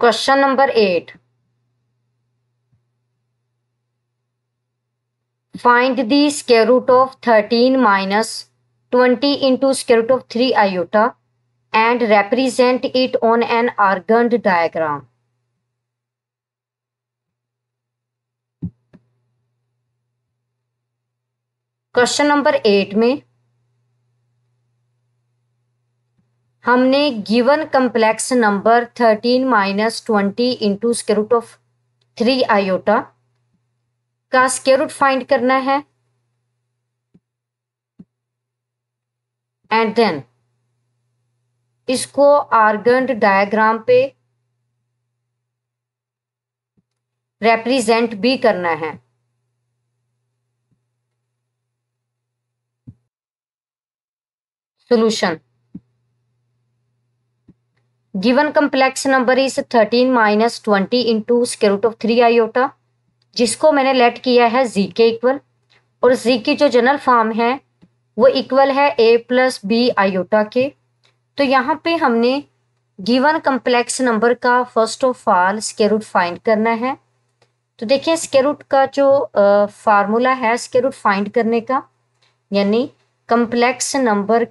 Question number 8, find the square root of 13 minus 20 into square root of 3 iota and represent it on an argand diagram। Question number 8 में हमने given complex number 13 minus 20 into square root of 3 iota का square root find करना है and then इसको आर्गेंड diagram पे represent भी करना है। Solution, given complex number is 13 minus 20 into square root of 3 iota, जिसको मैंने लेट किया है जी के इक्वल, और जी की जो जनरल फॉर्म है वो इक्वल है ए प्लस बी आयोटा के। तो यहाँ पे हमने गिवन कम्प्लेक्स नंबर का first of all square root find करना है। तो देखिए स्क्वायर रूट का जो फार्मूला है स्क्वायर रूट फाइंड करने का, यानी कम्प्लेक्स नंबर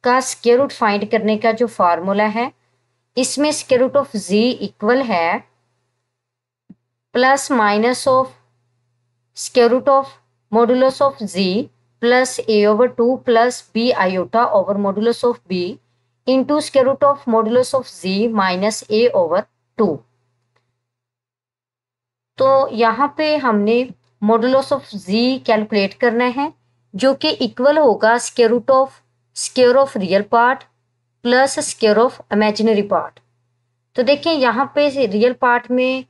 का स्क्वायर रूट फाइंड करने का जो फार्मूला है, इसमें square root of Z equal है plus minus of square root of modulus of Z plus A over 2 plus B iota over modulus of B into square root of modulus of Z minus A over 2। तो यहाँ पे हमने modulus of ji calculate करना है, जो कि equal होगा square root of square of real part plus square of imaginary part. तो देखिए यहाँ पे रियल पार्ट में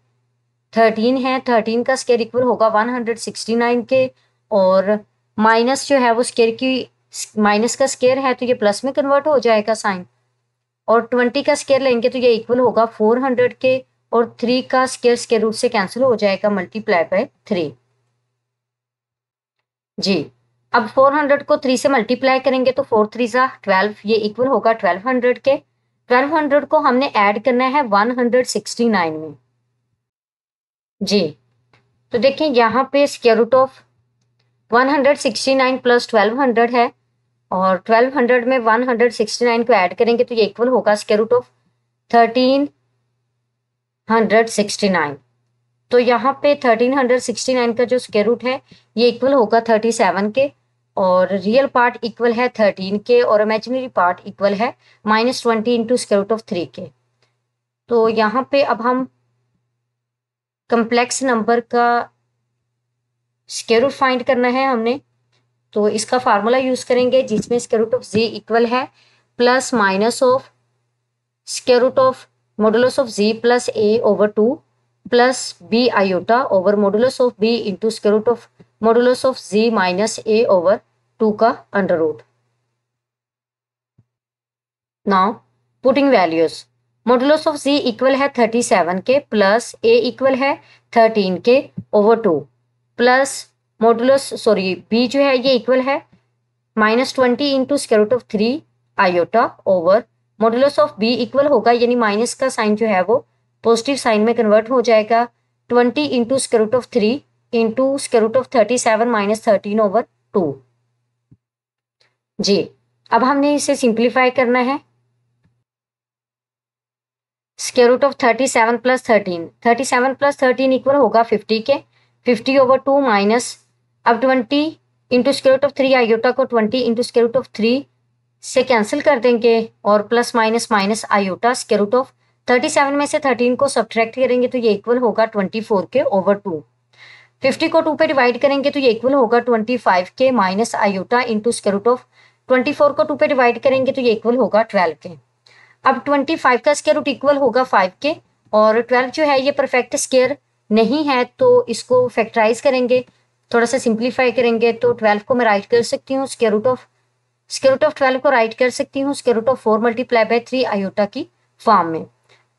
13 है, 13 का स्क्वायर इक्वल होगा 169 के, और माइनस जो है वो स्क्वायर की माइनस का स्क्वायर है तो ये प्लस में कन्वर्ट हो जाएगा साइन, और 20 का स्क्वायर लेंगे तो ये इक्वल होगा 400 के, और 3 का स्क्वायर स्क्वायर रूट से कैंसिल हो जाएगा मल्टीप्लाई बाय 3। जी, अब 400 को 3 से मल्टीप्लाई करेंगे तो 4 3 जा 12, ये इक्वल होगा 1200 के। 1200 को हमने ऐड करना है 169 में। जी, तो देखिए यहाँ पे स्क्वायर रूट ऑफ 169 प्लस 1200 है, और 1200 में 169 को ऐड करेंगे तो ये इक्वल होगा स्क्वायर रूट ऑफ 1369। तो यहाँ पे 1369 का जो स्क्वायर रूट है ये इक्वल होगा 37 के, और रियल पार्ट इक्वल है 13 के, और इमेजिनरी पार्ट इक्वल है -20 इंटू स्क्वायर रूट ऑफ 3 के। तो यहाँ पे अब हम कम्प्लेक्स नंबर का स्क्वायर रूट फाइंड करना है हमने, तो इसका फार्मूला यूज करेंगे जिसमें square root of Z equal है plus minus of square root of modulus of Z plus A over 2 plus B iota over modulus of B into square root of modulus of Z minus A over 2 का under root. Now putting values, modulus of Z equal है 37 के plus ए equal है 13 के over 2 plus modulus B जो है ये equal है -20 into square root of 3 iota over modulus of b equal होगा, यानी माइनस का साइन जो है वो पॉजिटिव साइन में कन्वर्ट हो जाएगा 20 into square root of 3 into square root of 37 minus 13 over 2। जी, अब हमने इसे सिंप्लीफाई करना है। Square root of 37 plus 13, 37 plus 13 equal होगा 50 के, 50 ओवर 2 माइनस अब 20 into square root of 3 iota को 20 इंटू स्क्वायर रूट ऑफ 3 से कैंसिल कर देंगे, और plus minus minus iota square root of 37 में से 13 को सब्ट्रैक्ट करेंगे तो ये इक्वल होगा 24 के ओवर 2। 50 को 2 पे डिवाइड करेंगे तो ये इक्वल होगा 25 के minus iota into square root of 24 को 2 पे डिवाइड करेंगे तो ये इक्वल होगा 12 के। अब 25 का स्क्वायर रूट इक्वल होगा 5 के, और 12 जो है ये परफेक्ट स्क्वायर नहीं है तो इसको फैक्टराइज करेंगे, थोड़ा सा सिंप्लीफाई करेंगे तो 12 को मैं राइट कर सकती हूँ स्क्वायर रूट ऑफ 12 को राइट कर सकती हूँ square root of 4 multiply by 3 iota की फॉर्म में।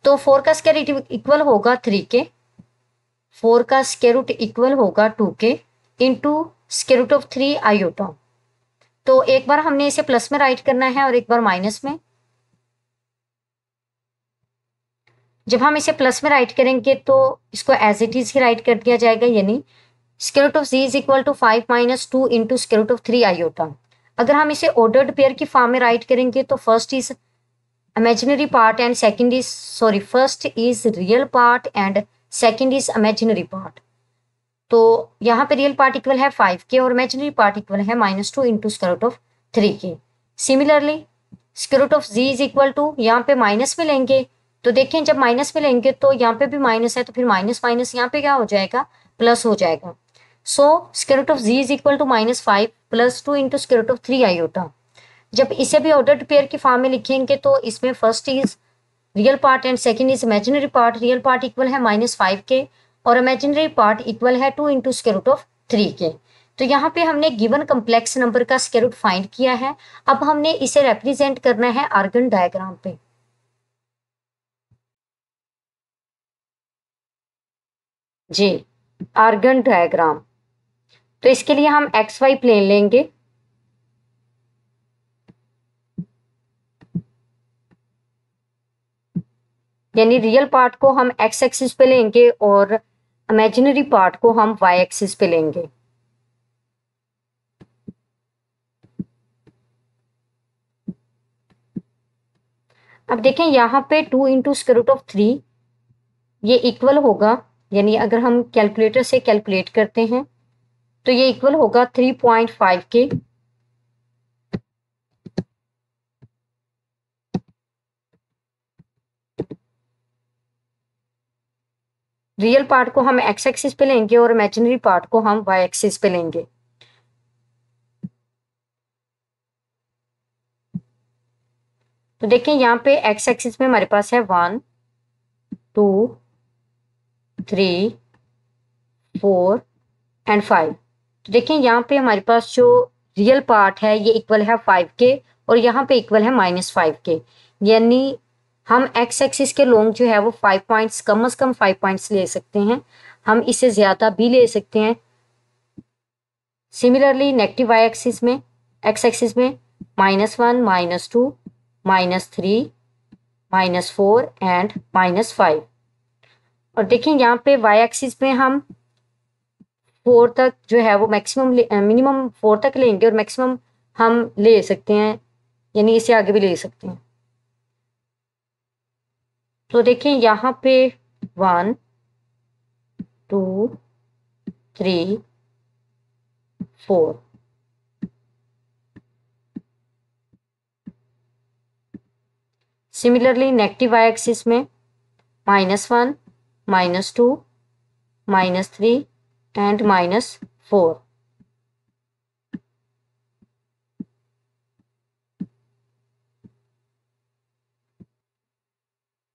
तो 4 का स्क्वायर रूट इक्वल होगा 3 के, 4 का स्क्वायर रूट इक्वल होगा 2 के into square root of 3 iota. तो एक बार हमने इसे प्लस में राइट करना है और एक बार माइनस में। जब हम इसे प्लस में राइट करेंगे तो इसको एज इट इज ही राइट कर दिया जाएगा, यानी square root of z is equal to 5 minus 2 into square root of 3 iota. अगर हम इसे ऑर्डर्ड पेयर की फॉर्म में राइट करेंगे तो first is imaginary part and second is first is real part and second is imaginary part। तो यहाँ पे रियल पार्ट इक्वल है 5 के और इमेजिनरी पार्ट इक्वल है -2 इंटू स्क्वायर रूट ऑफ 3 के। Similarly square root of z is equal to, यहाँ पे माइनस में लेंगे तो देखें जब माइनस में लेंगे तो यहाँ पे भी माइनस है तो फिर माइनस माइनस यहाँ पे क्या हो जाएगा, प्लस हो जाएगा। So square root of z is equal to -5 plus 2 into square root of 3 iota. जब इसे भी ऑर्डर्ड पेयर की फॉर्म में लिखेंगे तो इसमें first is real part and second is imaginary part. Real part equal है -5 के और इमेजिनरी पार्ट इक्वल है 2 इंटू स्क्वायर रूट ऑफ 3 के। तो यहाँ पे हमने गिवन कम्प्लेक्स नंबर का स्क्वायर रूट फाइंड किया है। अब हमने इसे रिप्रेजेंट करना है आर्गन डायग्राम पे। जी, आर्गन डायग्राम। तो इसके लिए हम एक्स वाई प्लेन लेंगे। यानी रियल पार्ट को हम एक्स एक्सिस पे लेंगे और इमेजिनरी पार्ट को हम वाई एक्सिस पे लेंगे। अब देखें यहाँ पे 2 इंटू स्क्वायर रूट ऑफ 3 ये इक्वल होगा, यानी अगर हम कैलकुलेटर से कैलकुलेट करते हैं तो ये इक्वल होगा 3.5 के। रियल पार्ट को हम एक्स एक्सिस पे लेंगे और इमेजिनरी पार्ट को हम वाई एक्सिस पे लेंगे। तो देखें यहाँ पे एक्स एक्सिस में हमारे पास है 1 2 3 4 एंड 5। तो देखें यहाँ पे हमारे पास जो रियल पार्ट है ये इक्वल है 5 के और यहाँ पे इक्वल है -5 के, यानी हम एक्स एक्सिस के लॉन्ग जो है वो 5 पॉइंट्स, कम से कम 5 पॉइंट्स ले सकते हैं। हम इससे ज़्यादा भी ले सकते हैं। सिमिलरली नेगेटिव वाई एक्सिस में, एक्स एक्सिस में -1 -2 -3 -4 एंड -5। और देखें यहाँ पे वाई एक्सिस में हम 4 तक जो है वो मैक्सिमम मिनिमम 4 तक लेंगे और मैक्सिमम हम ले सकते हैं, यानी इसे आगे भी ले सकते हैं। तो देखें यहाँ पे 1 2 3 4। सिमिलरली नेगेटिव वाई एक्सिस में -1 -2 -3 एंड -4।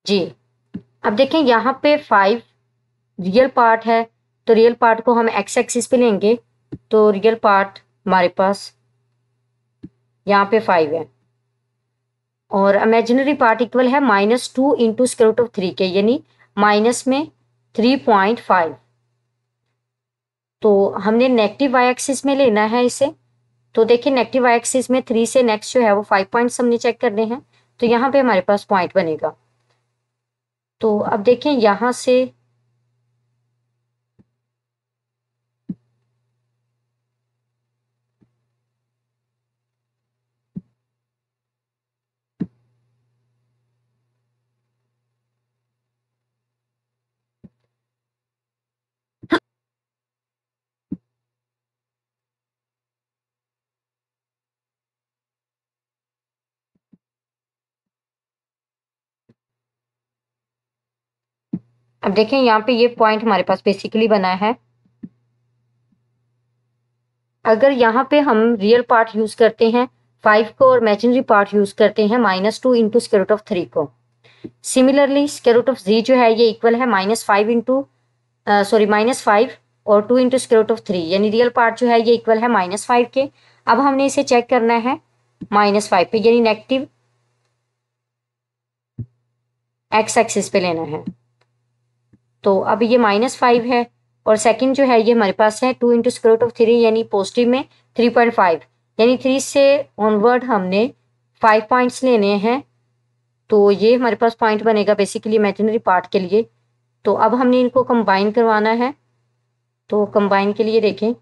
जी, अब देखें यहाँ पे 5 रियल पार्ट है तो रियल पार्ट को हम एक्स एक्सिस पे लेंगे तो रियल पार्ट हमारे पास यहाँ पे 5 है और इमेजिनरी पार्ट इक्वल है -2 इंटू स्क्वायर रूट ऑफ 3 के, यानी माइनस में 3.5। तो हमने नेगेटिव वाई एक्सिस में लेना है इसे। तो देखिए नेगेटिव वाई एक्सिस में 3 से नेक्स्ट जो है वो 5 पॉइंट्स हमने चेक करने हैं, तो यहाँ पे हमारे पास पॉइंट बनेगा। तो अब देखें यहाँ से अब देखें यहाँ पे ये पॉइंट हमारे पास बेसिकली बना है। अगर यहाँ पे हम रियल पार्ट यूज करते हैं 5 को और इमेजिनरी पार्ट यूज करते हैं -2 इंटू स्क्वायर रूट ऑफ 3 को। Similarly square root of z जो है ये इक्वल है -5 इंटू -5 और 2 इंटू स्क्वायर रूट ऑफ 3, यानी रियल पार्ट जो है ये इक्वल है -5 के। अब हमने इसे चेक करना है -5 पे, यानी नेगेटिव एक्स एक्सिस पे लेना है। तो अब ये -5 है और सेकंड जो है ये हमारे पास है 2 इंटू स्क्वायर रूट ऑफ 3, यानी पॉजिटिव में 3.5, यानी 3 से ऑनवर्ड हमने 5 पॉइंट्स लेने हैं। तो ये हमारे पास पॉइंट बनेगा बेसिकली इमेजिनरी पार्ट के लिए। तो अब हमने इनको कंबाइन करवाना है, तो कंबाइन के लिए देखें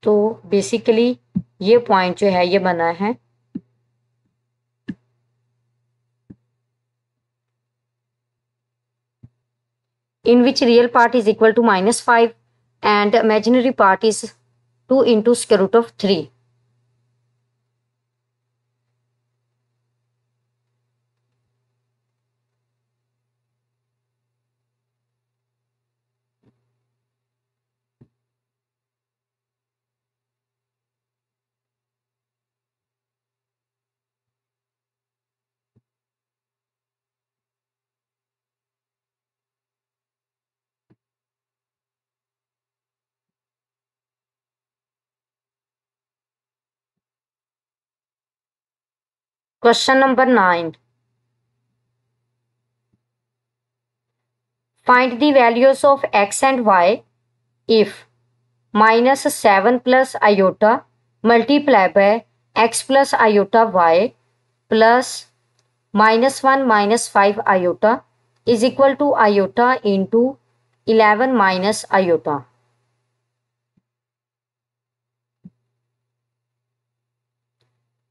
तो बेसिकली ये पॉइंट जो है ये बना है in which real part is equal to -5 and imaginary part is 2 into square root of 3. Question number 9. Find the values of x and y if -7 plus iota multiplied by x plus iota y plus -1 minus 5 iota is equal to iota into 11 minus iota.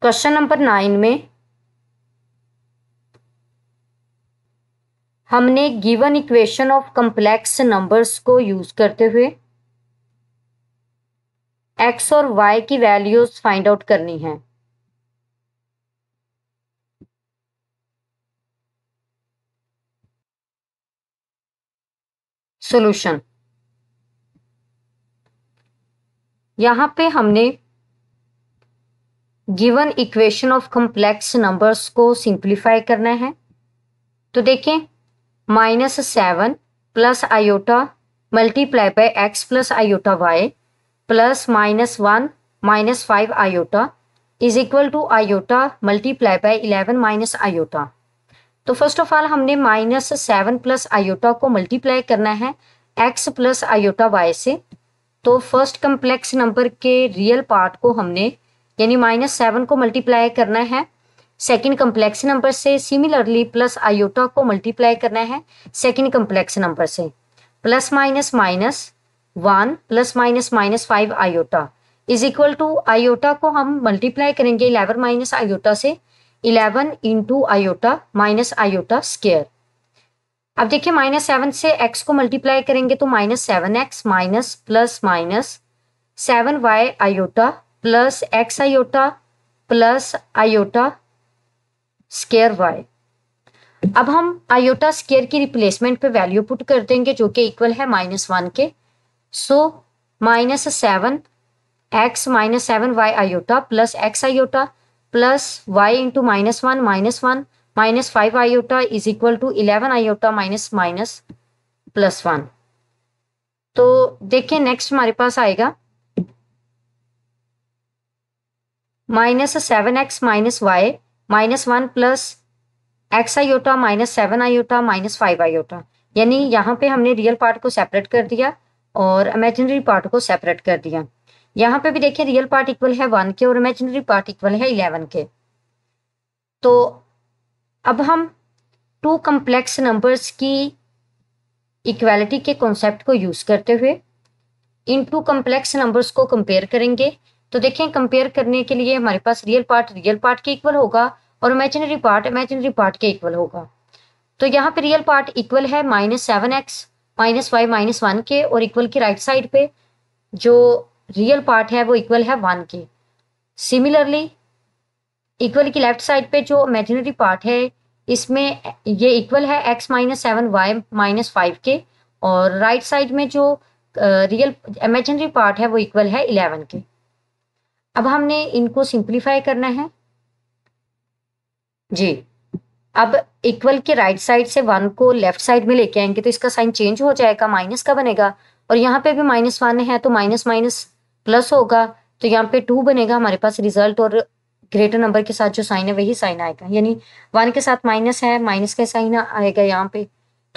Question number 9 में हमने given equation of complex numbers को use करते हुए x और y की values find out करनी है। Solution, यहां पे हमने given equation of complex numbers को सिंप्लीफाई करना है। तो देखें -7 plus iota multiply by x plus iota y plus -1 minus 5 iota is equal to iota multiply by 11 minus iota. तो फर्स्ट ऑफ ऑल हमने -7 प्लस आयोटा को मल्टीप्लाई करना है x प्लस आयोटा y से। तो फर्स्ट कम्प्लेक्स नंबर के real part को हमने यानी -7 को मल्टीप्लाई करना है सेकंड कम्प्लेक्स नंबर से। सिमिलरली प्लस आयोटा को मल्टीप्लाई करना है सेकंड कम्प्लेक्स नंबर से। Plus minus -1 plus minus 5 iota is equal to iota को हम मल्टीप्लाई करेंगे 11 माइनस आयोटा से, 11 into iota minus iota square. अब देखिए -7 से x को मल्टीप्लाई करेंगे तो -7x minus plus minus 7y iota plus x iota plus iota square y। अब हम आयोटा स्क्वायर की रिप्लेसमेंट पे वैल्यू पुट कर देंगे जो कि इक्वल है -1 के। So -7x minus 7y iota plus x iota plus y into -1 minus 5 iota is equal to 11 iota minus minus plus 1। तो देखिए नेक्स्ट हमारे पास आएगा -7x minus y -1 plus x iota minus 7 iota minus 5 iota. यानी यहाँ पे हमने real part को सेपरेट कर दिया और इमेजिनरी पार्ट को सेपरेट कर दिया। यहाँ पे भी देखिए रियल पार्ट इक्वल है 1 के और इमेजिनरी पार्ट इक्वल है 11 के। तो अब हम टू कम्प्लेक्स नंबर्स की इक्वालिटी के कॉन्सेप्ट को यूज करते हुए इन टू कम्प्लेक्स नंबर्स को कंपेयर करेंगे। तो देखें कंपेयर करने के लिए हमारे पास रियल पार्ट के इक्वल होगा और इमेजिनरी पार्ट के इक्वल होगा। तो यहाँ पे रियल पार्ट इक्वल है -7x माइनस 5 माइनस 1 के और इक्वल की राइट साइड पे जो रियल पार्ट है वो इक्वल है 1 के। सिमिलरली इक्वल की लेफ्ट साइड पे जो इमेजिनरी पार्ट है इसमें ये इक्वल है x माइनस 7 y माइनस 5 के और राइट साइड में जो रियल इमेजिनरी पार्ट है वो इक्वल है 11 के। अब हमने इनको सिंप्लीफाई करना है जी। अब इक्वल के राइट साइड से 1 को लेफ्ट साइड में लेके आएंगे तो इसका साइन चेंज हो जाएगा, माइनस का बनेगा और यहाँ पे भी -1 है तो माइनस माइनस प्लस होगा तो यहाँ पे 2 बनेगा हमारे पास रिजल्ट और ग्रेटर नंबर के साथ जो साइन है वही साइन आएगा। यानी 1 के साथ माइनस है, माइनस का साइन आएगा यहाँ पे।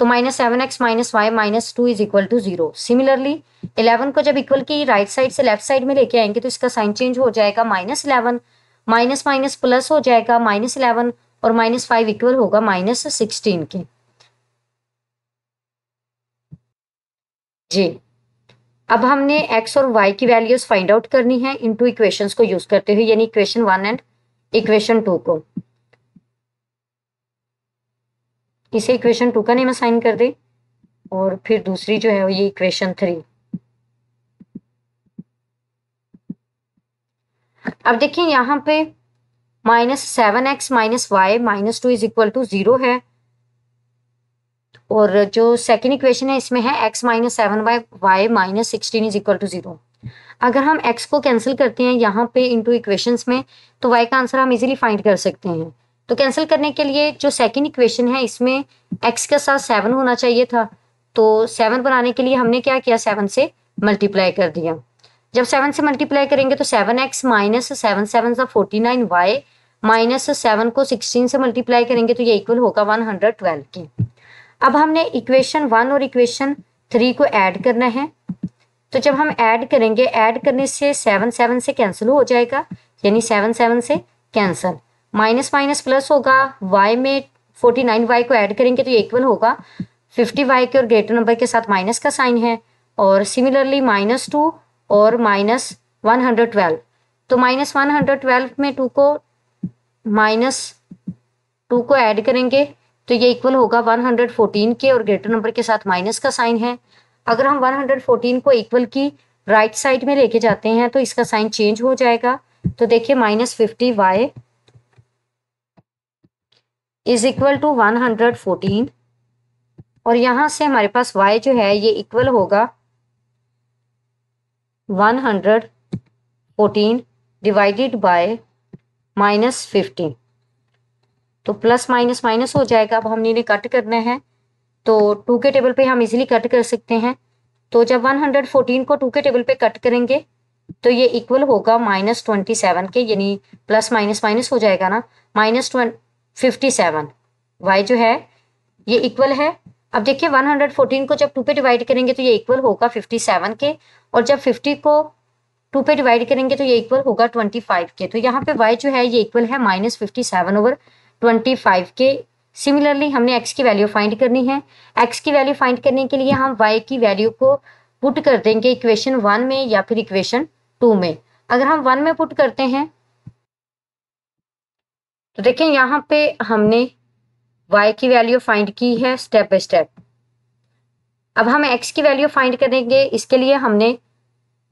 तो -7x - y - 2 is equal to 0। Similarly 11 को जब इक्वल की राइट साइड से लेफ्ट साइड में लेके आएंगे तो इसका साइन चेंज हो जाएगा, -11 माइनस माइनस प्लस हो जाएगा, -11 और -5 इक्वल होगा -16 के। जी, अब हमने x और y की वैल्यूज फाइंड आउट करनी है इनटू इक्वेशंस को यूज करते हुए, यानी इक्वेशन 1 एंड इक्वेशन 2 को। इसे इक्वेशन 2 का नेम असाइन कर दे और फिर दूसरी जो है ये इक्वेशन 3। अब देखिए यहाँ पे -7x - y - 2 is equal to 0 है, और जो सेकेंड इक्वेशन है इसमें है x - 7y - 16 is equal to 0। अगर हम x को कैंसिल करते हैं यहाँ पे इनटू इक्वेशंस में तो y का आंसर हम इजीली फाइंड कर सकते हैं। तो कैंसिल करने के लिए जो सेकेंड इक्वेशन है इसमें x के साथ 7 होना चाहिए था, तो 7 बनाने के लिए हमने क्या किया, 7 से मल्टीप्लाई कर दिया। जब 7 से मल्टीप्लाई करेंगे तो 7x - 7 7 49 y -7 को 16 से मल्टीप्लाई करेंगे तो ये इक्वल होगा 112 के। अब हमने इक्वेशन 1 और इक्वेशन 3 को ऐड करना है, तो जब हम ऐड करेंगे, ऐड करने से 7 7 से कैंसिल हो जाएगा, यानी 7 7 से कैंसिल, माइनस माइनस प्लस होगा, y में 49y को ऐड करेंगे तो ये इक्वल होगा 50y के, और ग्रेटर नंबर के साथ माइनस का साइन है, और सिमिलरली -2 और -112, तो -112 में 2 को ऐड करेंगे तो ये इक्वल होगा 114 के, और ग्रेटर नंबर के साथ माइनस का साइन है। अगर हम 114 को इक्वल की राइट साइड में लेके जाते हैं तो इसका साइन चेंज हो जाएगा। तो देखिए -50y इज इक्वल टू 114, और यहां से हमारे पास y जो है ये इक्वल होगा 114 डिवाइडेड बाय -50, तो प्लस माइनस माइनस हो जाएगा। अब हमने इन्हें कट करना है, तो 2 के टेबल पे हम इजीली कट कर सकते हैं। तो जब 114 को 2 के टेबल पे कट करेंगे तो ये इक्वल होगा -27 के, यानी प्लस माइनस माइनस हो जाएगा ना, -57 y जो है ये इक्वल है। अब देखिए 114 को जब 2 पे डिवाइड करेंगे तो ये इक्वल होगा 57 के, और जब 50 को 2 पे डिवाइड करेंगे तो ये इक्वल होगा 25 के। तो यहाँ पे y जो है ये इक्वल है -57/25 के। सिमिलरली हमने x की वैल्यू फाइंड करनी है। x की वैल्यू फाइंड करने के लिए हम y की वैल्यू को पुट कर देंगे इक्वेशन 1 में या फिर इक्वेशन 2 में। अगर हम 1 में पुट करते हैं तो देखें यहाँ पे हमने y की वैल्यू फाइंड की है स्टेप बाय स्टेप। अब हम x की वैल्यू फाइंड करेंगे, इसके लिए हमने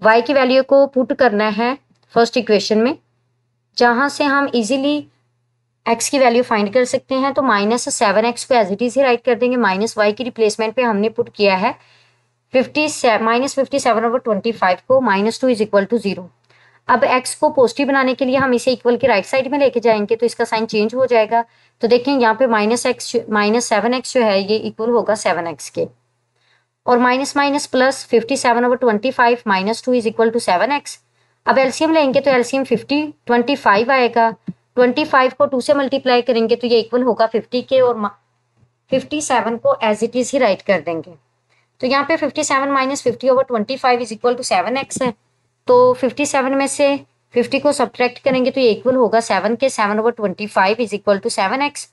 y की वैल्यू को पुट करना है फर्स्ट इक्वेशन में, जहां से हम इजीली x की वैल्यू फाइंड कर सकते हैं। तो -7x को एज इट इज ही राइट कर देंगे, -y की रिप्लेसमेंट पे हमने पुट किया है -57/25 को, -2 इज इक्वल टू 0। अब x को पॉजिटिव बनाने के लिए हम इसे इक्वल के राइट साइड में लेके जाएंगे तो इसका साइन चेंज हो जाएगा। तो देखें यहाँ पे -7x जो है ये इक्वल होगा 7x के, और minus minus plus 57/25 -2 is equal to 7x। अब एलसीएम लेंगे तो एलसीएम 25 आएगा, 25 को 2 से मल्टीप्लाई करेंगे तो ये इक्वल होगा 50 के, और 57 को एज इट इज ही राइट कर देंगे। तो यहाँ पे 57 - 50/25 इज इक्वल टू 7x है, तो 57 में से 50 को सब्ट्रैक्ट करेंगे तो ये इक्वल होगा 7 के, 7/25 इज इक्वल टू 7x।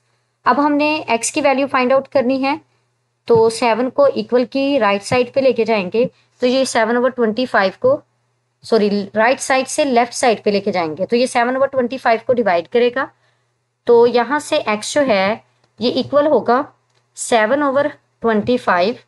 अब हमने x की वैल्यू फाइंड आउट करनी है, तो 7 को इक्वल की राइट साइड पे लेके जाएंगे तो ये 7/25 को, सॉरी राइट साइड से लेफ्ट साइड पे लेके जाएंगे तो ये 7/25 को डिवाइड करेगा। तो यहाँ से x जो है ये इक्वल होगा 7/25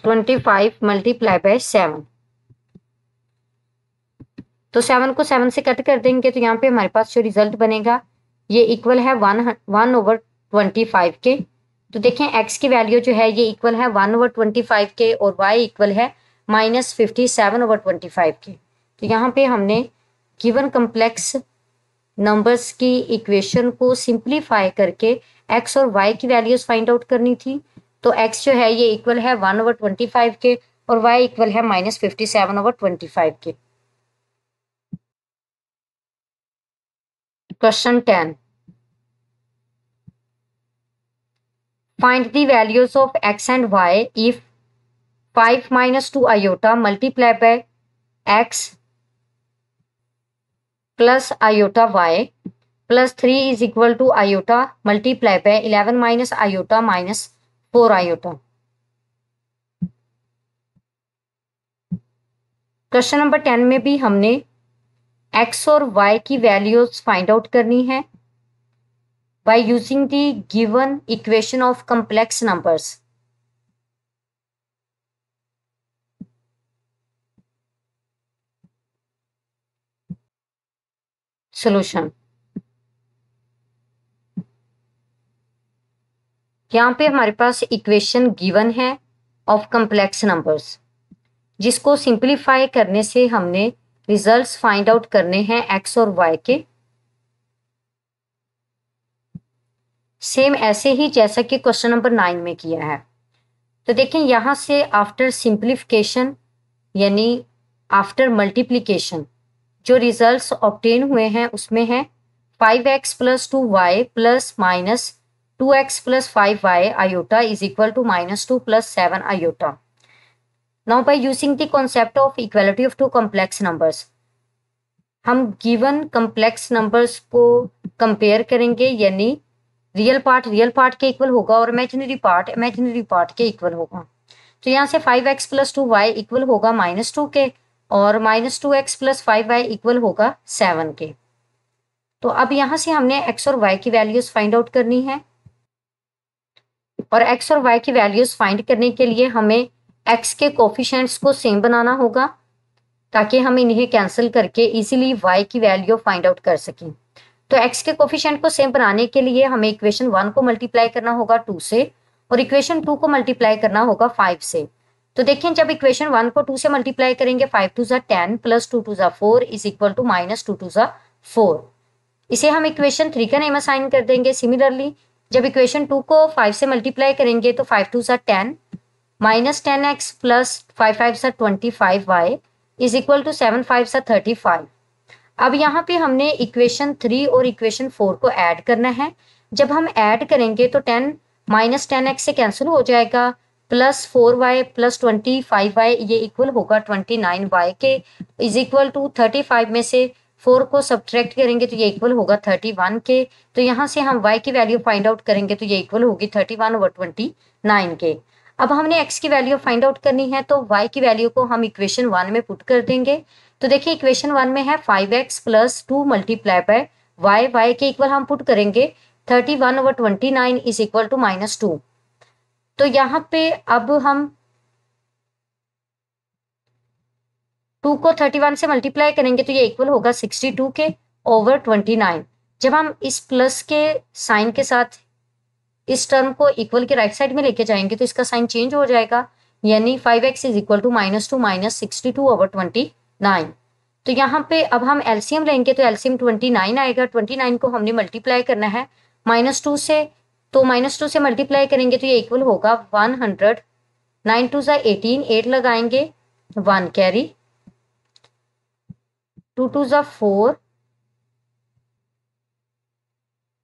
25 मल्टीप्लाई बाय 7। तो 7 को 7 से कट कर देंगे तो यहाँ पे हमारे पास जो रिजल्ट बनेगा ये इक्वल है 1/25 के। तो देखें x की वैल्यू जो है ये इक्वल है 1/25 के, और y इक्वल है -57/25 के। तो यहाँ पे हमने गिवन कम्प्लेक्स नंबर्स की इक्वेशन को सिंप्लीफाई करके एक्स और वाई की वैल्यूज फाइंड आउट करनी थी। तो एक्स जो है ये इक्वल है 1/25 के और वाई इक्वल है -57/25 के। Question 10, find the values of x and y if 5 - 2 iota multiply by x plus iota y plus 3 is equal to iota multiply by 11 minus iota minus 4 iota। Question number 10 में भी हमने x और y की values find out करनी है by using the given equation of complex numbers. Solution, यहाँ पे हमारे पास इक्वेशन गिवन है ऑफ कॉम्प्लेक्स नंबर्स, जिसको सिंप्लीफाई करने से हमने रिजल्ट्स फाइंड आउट करने हैं एक्स और वाई के। सेम ऐसे ही जैसा कि क्वेश्चन नंबर 9 में किया है। तो देखें यहाँ से आफ्टर सिंप्लीफिकेशन यानी आफ्टर मल्टीप्लीकेशन जो रिजल्ट्स ऑब्टेन हुए हैं उसमें है 5x + 2y plus minus 2x + 5y iota is equal to -2 + 7 iota। Now by using the concept of equality of two complex numbers, हम गिवन कम्प्लेक्स नंबर्स को compare करेंगे, यानी रियल पार्ट के इक्वल होगा और इमेजिनरी पार्ट के equal होगा। तो यहाँ से 5x + 2y इक्वल होगा -2 के और -2x + 5y इक्वल होगा 7 के। तो अब यहाँ से हमने x और y की वैल्यूज फाइंड आउट करनी है और x और y की वैल्यूज फाइंड करने के लिए हमें x के कोफिशिएंट्स को सेम बनाना होगा ताकि हम इन्हें कैंसिल करके इजीली y की वैल्यू फाइंड आउट कर सकें। तो x के कोफिशिएंट को सेम बनाने के लिए हमें इक्वेशन 1 को मल्टीप्लाई करना होगा 2 से और इक्वेशन 2 को मल्टीप्लाई करना होगा 5 से। तो देखिए जब इक्वेशन 1 को 2 से मल्टीप्लाई करेंगे 5 2 ज़ा 10 प्लस 2 2 ज़ा 4 इज इक्वल टू -2 2 ज़ा 4। इसे हम इक्वेशन 3 का नेम असाइन कर देंगे। सिमिलरली जब इक्वेशन 2 को 5 से मल्टीप्लाई करेंगे तो 5 2 ज़ा 10 -10x प्लस 5 5 ज़ा 25y इज इक्वल टू 7 5 ज़ा 35। अब यहाँ पे हमने इक्वेशन 3 और इक्वेशन 4 को ऐड करना है। जब हम ऐड करेंगे तो 10 - 10x से कैंसिल हो जाएगा प्लस 4y प्लस 25y ये इक्वल होगा 29y के इज इक्वल टू 35 में से 4 को सब्ट्रैक्ट करेंगे तो ये इक्वल होगा 31 के। तो यहाँ से हम y की वैल्यू फाइंड आउट करेंगे तो ये इक्वल होगी 31/29 के। अब हमने x की वैल्यू फाइंड आउट करनी है तो y की वैल्यू को हम इक्वेशन 1 में पुट कर देंगे। तो देखिए इक्वेशन 1 में है 5x + 2 मल्टीप्लाई बाय y के इक्वल हम पुट करेंगे 31/29 इज इक्वल टू -2। तो यहाँ पे अब हम 2 को 31 से मल्टीप्लाई करेंगे तो ये इक्वल होगा 62 के ओवर 29। जब हम इस प्लस के साइन के साथ इस टर्म को इक्वल के राइट साइड में लेके जाएंगे तो इसका साइन चेंज हो जाएगा, यानी 5x इज इक्वल टू -2 - 62/29। तो यहाँ पे अब हम एलसीएम लेंगे तो एलसीएम 29 आएगा। 29 को हमने मल्टीप्लाई करना है -2 से, तो -2 से मल्टीप्लाई करेंगे तो ये इक्वल होगा 100। 9 2 ज़ा 18, 8 लगाएंगे 1 कैरी 2 2 ज़ा 4,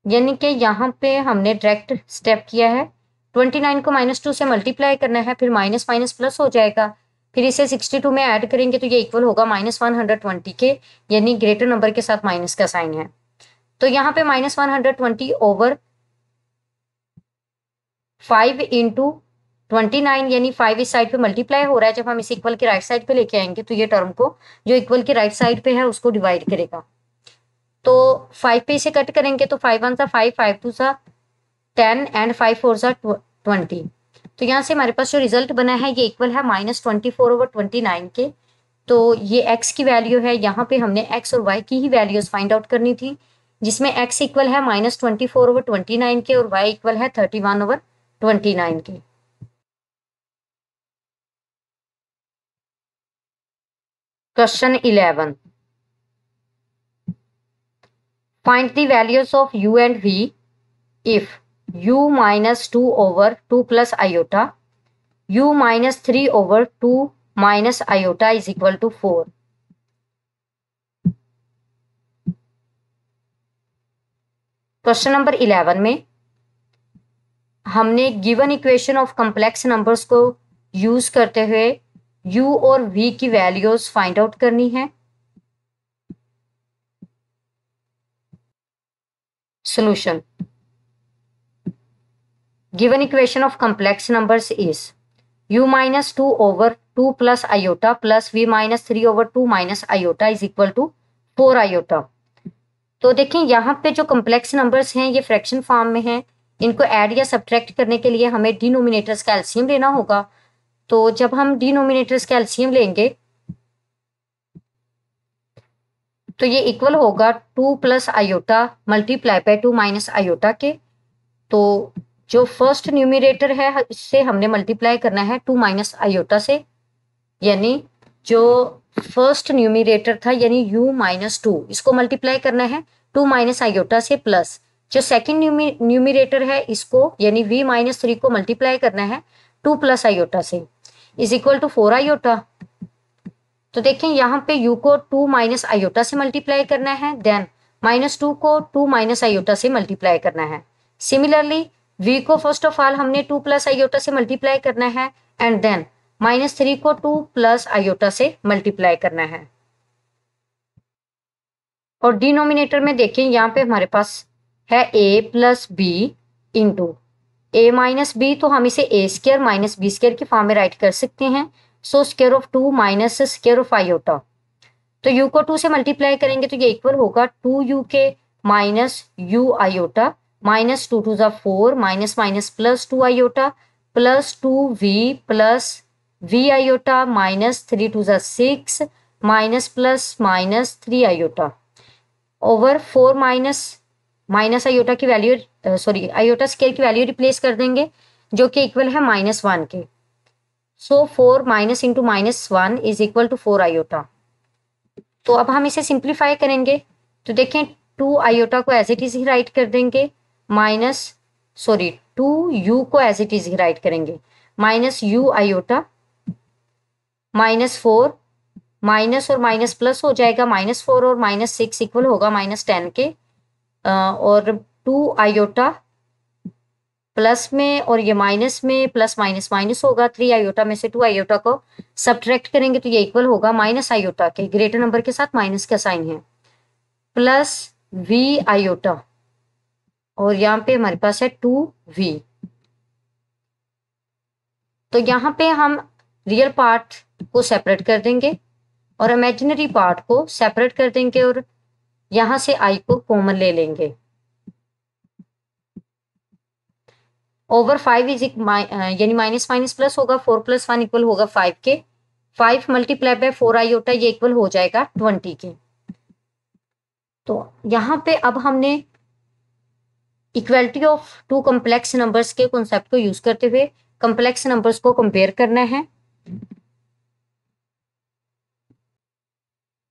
यानी कि यहाँ पे हमने डायरेक्ट स्टेप किया है। 29 को -2 से मल्टीप्लाई करना है, फिर माइनस माइनस प्लस हो जाएगा, फिर इसे 62 में ऐड करेंगे तो ये इक्वल होगा -120 के, यानी ग्रेटर नंबर के साथ माइनस का साइन है। तो यहाँ पे -120 ओवर 5 इंटू 29, यानी 5 इस साइड पे मल्टीप्लाई हो रहा है। जब हम इस इक्वल के राइट साइड पे लेके आएंगे तो ये टर्म को जो इक्वल के राइट साइड पे है उसको डिवाइड करेगा। तो 5 पे इसे कट करेंगे तो 5 1 सा 5 5 2 सा 10 एंड 5 4 सा 20। तो यहाँ से हमारे पास जो रिजल्ट बना है ये इक्वल है -24/29 के। तो ये x की वैल्यू है। यहाँ पे हमने x और y की ही वैल्यूज फाइंड आउट करनी थी, जिसमें x इक्वल है -24/29 के और y इक्वल है 31/29 के। Question 11, find the values of u and v if u minus 2 over 2 plus iota, u minus 3 over 2 minus iota is equal to 4। Question number 11 में हमने given equation of complex numbers को use करते हुए u और v की values find out करनी है। Solution, given equation of complex numbers is u minus 2 over 2 plus iota plus v minus 3 over 2 minus iota is equal to 4 iota. तो देखें यहाँ पे जो कॉम्प्लेक्स नंबर्स हैं ये फ्रैक्शन फॉर्म में हैं, इनको ऐड या सब्ट्रैक्ट करने के लिए हमें डिनोमिनेटर्स का एलसीएम लेना होगा। तो जब हम डिनोमिनेटर्स का एलसीएम लेंगे तो ये इक्वल होगा 2 plus iota multiply bye 2 minus iota के। तो जो फर्स्ट न्यूमिनेटर है इससे हमने मल्टीप्लाई करना है 2 माइनस आयोटा से, यानी जो फर्स्ट न्यूमिनेटर था यानी u माइनस 2 इसको मल्टीप्लाई करना है 2 माइनस आयोटा से, प्लस जो सेकेंड न्यूमिनेटर है इसको यानी v माइनस 3 को मल्टीप्लाई करना है 2 प्लस आयोटा से, इज इक्वल टू 4 आयोटा। तो देखें यहाँ पे u को 2 माइनस आयोटा से मल्टीप्लाई करना है, देन माइनस 2 को 2 माइनस आयोटा से मल्टीप्लाई करना है। सिमिलरली v को फर्स्ट ऑफ ऑल हमने 2 प्लस आयोटा से मल्टीप्लाई करना है एंड देन माइनस 3 को 2 प्लस आयोटा से मल्टीप्लाई करना है। और डिनोमिनेटर में देखें यहाँ पे हमारे पास है a plus B into A minus B, तो हम इसे A square minus B square के फॉर्म में राइट कर सकते हैं। So square of 2 minus square of iota, तो u को 2 से मल्टीप्लाई करेंगे तो ये इक्वल होगा 2u के माइनस u आयोटा, माइनस 2 टू ज़ा 4 minus minus plus 2 iota plus 2v plus v iota minus 3 टू ज़ा 6 minus plus minus 3 iota over 4 minus minus iota की वैल्यू आयोटा स्क्वायर की वैल्यू रिप्लेस कर देंगे जो कि इक्वल है -1 के। So 4 minus into -1 is equal to 4 iota. तो अब हम इसे सिंप्लीफाई करेंगे तो देखें 2 आयोटा को एज इट इज ही राइट कर देंगे, 2u को एज इट इज ही राइट करेंगे, minus u iota minus 4 minus और माइनस प्लस हो जाएगा, -4 और -6 इक्वल होगा -10 के, और 2 आयोटा प्लस में और ये माइनस में प्लस माइनस माइनस होगा, 3 आयोटा में से 2 आयोटा को सब्ट्रैक्ट करेंगे तो ये इक्वल होगा माइनस आयोटा के, ग्रेटर नंबर के साथ माइनस का साइन है, प्लस v आयोटा और यहाँ पे हमारे पास है 2v। तो यहाँ पे हम रियल पार्ट को सेपरेट कर देंगे और इमेजिनरी पार्ट को सेपरेट कर देंगे और यहां से i को कॉमन ले लेंगे। ओवर 5 इज यानी माइनस माइनस प्लस होगा, 4 प्लस 1 इक्वल होगा 5 के, 5 मल्टीप्लाई बाय 4 आयोटा ये इक्वल हो जाएगा 20 के। तो यहाँ पे अब हमने इक्वलिटी ऑफ 2 कॉम्प्लेक्स नंबर्स के कॉन्सेप्ट को यूज करते हुए कॉम्प्लेक्स नंबर्स को कंपेयर करना है।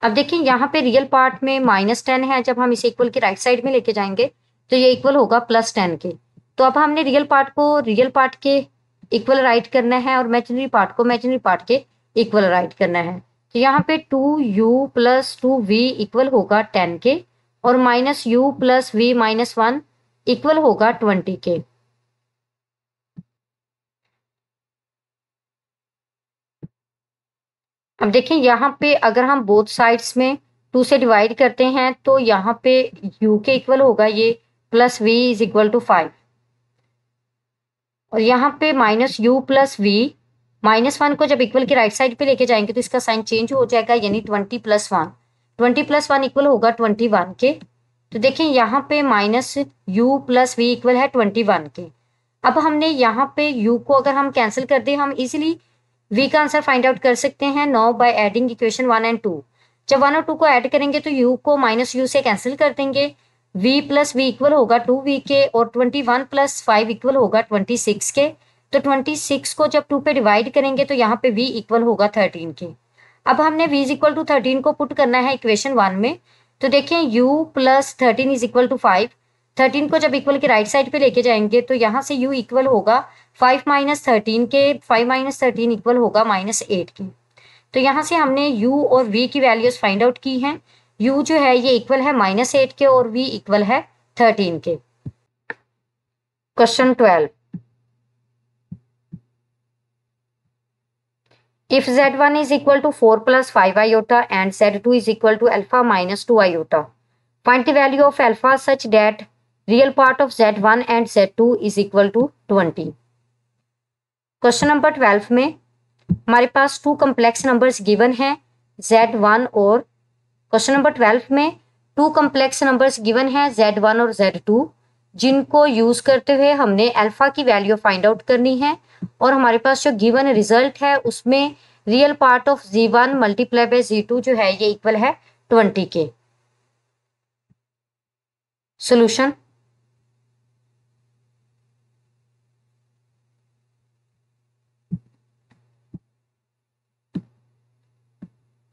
अब देखिए यहाँ पे रियल पार्ट में -10 है, जब हम इसे इक्वल के राइट साइड में लेके जाएंगे तो ये इक्वल होगा +10 के। तो अब हमने रियल पार्ट को रियल पार्ट के इक्वल राइट करना है और इमेजिनरी पार्ट को इमेजिनरी पार्ट के इक्वल राइट करना है। तो यहाँ पे 2u प्लस 2v इक्वल होगा 10 के और -u plus v minus 1 equal होगा 20 के। अब देखिए यहाँ पे अगर हम बोथ साइड्स में 2 से डिवाइड करते हैं तो यहाँ पे u के इक्वल होगा ये plus v is equal to 5 और यहाँ पे -u प्लस v -1 को जब इक्वल के राइट साइड पे लेके जाएंगे तो इसका साइन चेंज हो जाएगा, यानी 20 प्लस 1, 20 प्लस 1 इक्वल होगा 21 के। तो देखिए यहाँ पे -u प्लस v इक्वल है 21 के। अब हमने यहाँ पे u को अगर हम कैंसिल कर दें हम इजिली v का आंसर फाइंड आउट कर सकते हैं now by adding equation 1 and 2। जब 1 और 2 को ऐड करेंगे तो u को -u से कैंसिल कर देंगे, v प्लस v इक्वल होगा 2v के और 21 प्लस 5 इक्वल होगा 26 के। तो 26 को जब 2 पे डिवाइड करेंगे तो यहाँ पे v इक्वल होगा 13 के। अब हमने v इक्वल टू 13 को पुट करना है इक्वेशन 1 में, तो देखें u plus 13 is equal to 5। 13 को जब इक्वल के राइट साइड पे लेके जाएंगे तो यहाँ से u इक्वल होगा 5 माइनस 13 के। 5 माइनस 13 इक्वल होगा -8 के। तो यहाँ से हमने u और v की वैल्यूज फाइंड आउट की हैं। u जो है ये इक्वल है -8 के और v इक्वल है 13 के। Question 12, if z1 is equal to 4 plus 5 iota and z2 is equal to alpha minus 2 iota, find the value of alpha such that real part of z1 and z2 is equal to 20। Question number 12 में हमारे पास to complex numbers given हैं z1 और question number 12 में to complex numbers given हैं z1 और z2, जिनको use करते हुए हमने अल्फा की वैल्यू फाइंड आउट करनी है। और हमारे पास जो गिवन रिजल्ट है उसमें real part of z1 multiply by z2 जो है ये इक्वल है 20 के। सॉल्यूशन,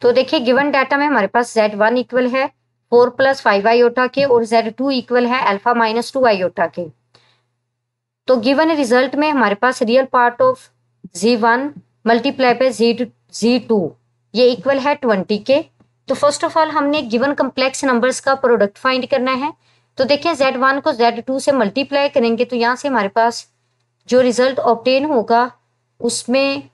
तो देखिए गिवन डाटा में हमारे पास z1 इक्वल है 4 प्लस 5 आयोटा के और z2 इक्वल है अल्फा माइनस 2 आयोटा के। तो गिवन रिजल्ट में हमारे पास real part of z1 multiply by z2 ये इक्वल है 20 के। तो फर्स्ट ऑफ ऑल हमने गिवन कम्प्लेक्स नंबर्स का प्रोडक्ट फाइंड करना है। तो देखिए z1 को z2 से मल्टीप्लाई करेंगे तो यहाँ से हमारे पास जो रिजल्ट ऑब्टेन होगा उसमें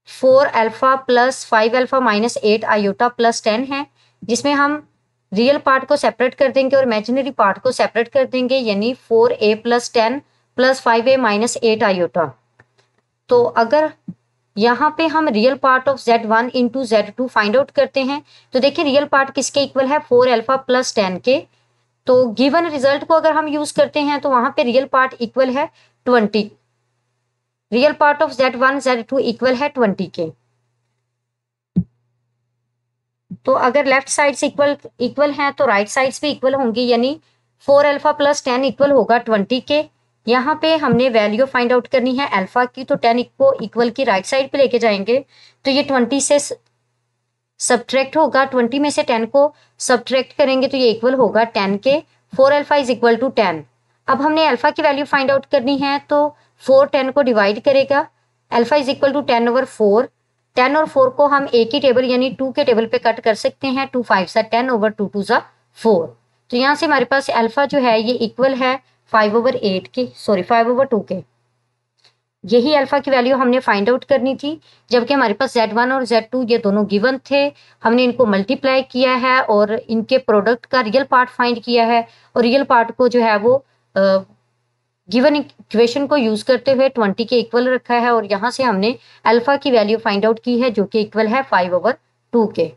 4 alpha plus 5 alpha minus 8 iota plus 10 है, जिसमें हम रियल पार्ट को सेपरेट कर देंगे और इमेजिनरी पार्ट को सेपरेट कर देंगे, यानी 4a plus 10 plus 5a minus 8 iota. तो अगर यहाँ पे हम real part of z1 into z2 find out करते हैं तो देखिए रियल पार्ट किसके इक्वल है 4 अल्फा प्लस 10 के। तो गिवन रिजल्ट को अगर हम यूज करते हैं तो वहां पे रियल पार्ट इक्वल है 20। Real part of z1 z2 equal है 20 के। तो अगर लेफ्ट साइड से इक्वल हैं तो राइट साइड्स भी इक्वल होंगी, यानी 4 अल्फा प्लस 10 इक्वल होगा 20 के। यहाँ पे हमने वैल्यू फाइंड आउट करनी है अल्फा की, तो 10 को इक्वल की राइट साइड पे लेके जाएंगे तो ये 20 से सब्ट्रैक्ट होगा। 20 में से 10 को सब्ट्रैक्ट करेंगे तो ये इक्वल होगा 10 के। 4 अल्फा इज इक्वल टू 10। अब हमने अल्फा की वैल्यू फाइंड आउट करनी है तो 4 10 को डिवाइड करेगा। Alpha is equal to 10 over 4। 10 और 4 को हम एक ही टेबल यानी 2 के टेबल पे कट कर सकते हैं। 2 5 सा 10 ओवर 2 2 सा 4। तो यहाँ से हमारे पास अल्फा जो है ये इक्वल है 5 ओवर 8 के, सॉरी 5 ओवर 2 के। यही अल्फा की वैल्यू हमने फाइंड आउट करनी थी, जबकि हमारे पास z1 और z2 ये दोनों गिवन थे। हमने इनको मल्टीप्लाई किया है और इनके प्रोडक्ट का रियल पार्ट फाइंड किया है और रियल पार्ट को जो है वो गिवन इक्वेशन को यूज करते हुए 20 के इक्वल रखा है और यहाँ से हमने अल्फा की वैल्यू फाइंड आउट की है जो कि इक्वल है 5 ओवर 2 के।